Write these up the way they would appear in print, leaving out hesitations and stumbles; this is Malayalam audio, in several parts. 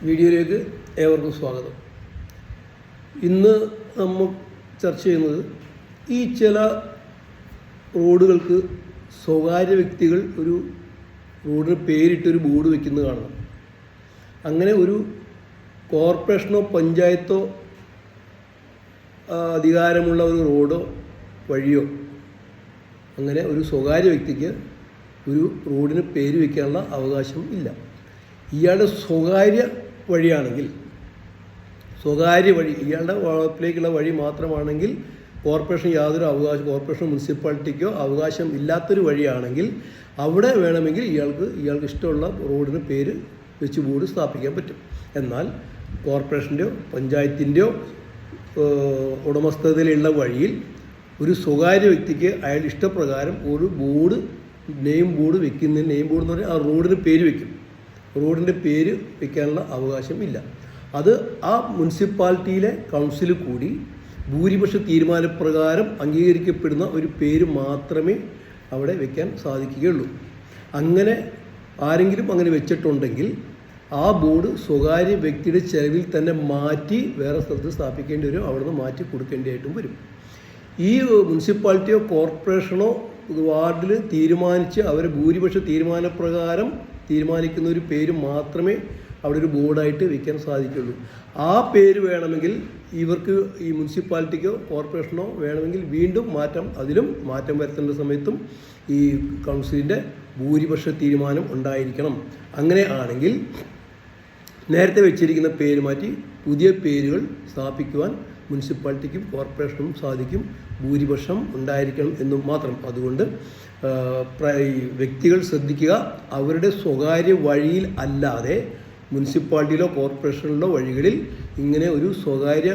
വീഡിയോയിലേക്ക് ഏവർക്കും സ്വാഗതം. ഇന്ന് നമ്മൾ ചർച്ച ചെയ്യുന്നത് ഈ ചില റോഡുകൾക്ക് സ്വകാര്യ വ്യക്തികൾ ഒരു റോഡിന് പേരിട്ടൊരു ബോർഡ് വയ്ക്കുന്നത് കാണണം. അങ്ങനെ ഒരു കോർപ്പറേഷനോ പഞ്ചായത്തോ അധികാരമുള്ള ഒരു റോഡോ വഴിയോ അങ്ങനെ ഒരു സ്വകാര്യ വ്യക്തിക്ക് ഒരു റോഡിന് പേര് വയ്ക്കാനുള്ള അവകാശം ഇല്ല. ഇയാളുടെ സ്വകാര്യ വഴിയാണെങ്കിൽ, സ്വകാര്യ വഴി ഇയാളുടെ വളപ്പിലേക്കുള്ള വഴി മാത്രമാണെങ്കിൽ കോർപ്പറേഷൻ യാതൊരു അവകാശം, കോർപ്പറേഷൻ മുനിസിപ്പാലിറ്റിക്കോ അവകാശം ഇല്ലാത്തൊരു വഴിയാണെങ്കിൽ അവിടെ വേണമെങ്കിൽ ഇയാൾക്ക് ഇഷ്ടമുള്ള റോഡിന് പേര് വെച്ച് ബോർഡ് സ്ഥാപിക്കാൻ പറ്റും. എന്നാൽ കോർപ്പറേഷൻ്റെയോ പഞ്ചായത്തിൻ്റെയോ ഉടമസ്ഥതയിലുള്ള വഴിയിൽ ഒരു സ്വകാര്യ വ്യക്തിക്ക് അയാളുടെ ഇഷ്ടപ്രകാരം ഒരു ബോർഡ്, നെയിം ബോർഡ് വെക്കുന്ന, നെയിം ബോർഡ് എന്ന് പറഞ്ഞാൽ ആ റോഡിന് പേര് വയ്ക്കും. റോഡിൻ്റെ പേര് വയ്ക്കാനുള്ള അവകാശം ഇല്ല. അത് ആ മുനിസിപ്പാലിറ്റിയിലെ കൗൺസിൽ കൂടി ഭൂരിപക്ഷ തീരുമാനപ്രകാരം അംഗീകരിക്കപ്പെടുന്ന ഒരു പേര് മാത്രമേ അവിടെ വയ്ക്കാൻ സാധിക്കുകയുള്ളൂ. അങ്ങനെ ആരെങ്കിലും അങ്ങനെ വെച്ചിട്ടുണ്ടെങ്കിൽ ആ ബോർഡ് സ്വകാര്യ വ്യക്തിയുടെ ചെലവിൽ തന്നെ മാറ്റി വേറെ സ്ഥലത്ത് സ്ഥാപിക്കേണ്ടി വരും, അവിടുന്ന് മാറ്റി കൊടുക്കേണ്ടിയായിട്ടും വരും. ഈ മുനിസിപ്പാലിറ്റിയോ കോർപ്പറേഷനോ വാർഡിൽ തീരുമാനിച്ച് അവർ ഭൂരിപക്ഷ തീരുമാനപ്രകാരം തീരുമാനിക്കുന്ന ഒരു പേര് മാത്രമേ അവിടെ ഒരു ബോർഡായിട്ട് വയ്ക്കാൻ സാധിക്കുള്ളൂ. ആ പേര് വേണമെങ്കിൽ ഇവർക്ക്, ഈ മുനിസിപ്പാലിറ്റിക്കോ കോർപ്പറേഷനോ വേണമെങ്കിൽ വീണ്ടും അതിലും മാറ്റം വരുത്തേണ്ട സമയത്തും ഈ കൗൺസിലിൻ്റെ ഭൂരിപക്ഷ തീരുമാനം ഉണ്ടായിരിക്കണം. അങ്ങനെ ആണെങ്കിൽ നേരത്തെ വെച്ചിരിക്കുന്ന പേര് മാറ്റി പുതിയ പേരുകൾ സ്ഥാപിക്കുവാൻ മുനിസിപ്പാലിറ്റിക്കും കോർപ്പറേഷനും സാധിക്കും, ഭൂരിപക്ഷം ഉണ്ടായിരിക്കണം എന്നും മാത്രം. അതുകൊണ്ട് വ്യക്തികൾ ശ്രദ്ധിക്കുക, അവരുടെ സ്വകാര്യ വഴിയിൽ അല്ലാതെ മുനിസിപ്പാലിറ്റിയിലോ കോർപ്പറേഷനിലോ വഴികളിൽ ഇങ്ങനെ ഒരു സ്വകാര്യ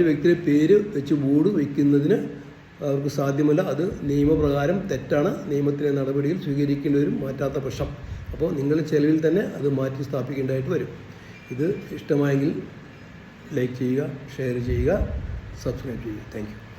വ്യക്തിയുടെ പേര് വെച്ച് ബോർഡ് വയ്ക്കുന്നതിന് അവർക്ക് സാധ്യമല്ല. അത് നിയമപ്രകാരം തെറ്റാണ്, നിയമത്തിലെ നടപടിയിൽ സ്വീകരിക്കേണ്ടി വരും മാറ്റാത്ത പക്ഷം. അപ്പോൾ നിങ്ങൾ ചെലവിൽ തന്നെ അത് മാറ്റി സ്ഥാപിക്കേണ്ടതായിട്ട് വരും. ഇത് ഇഷ്ടമായെങ്കിൽ ലൈക്ക് ചെയ്യുക, ഷെയർ ചെയ്യുക, സബ്സ്ക്രൈബ് ചെയ്യുക. Thank you.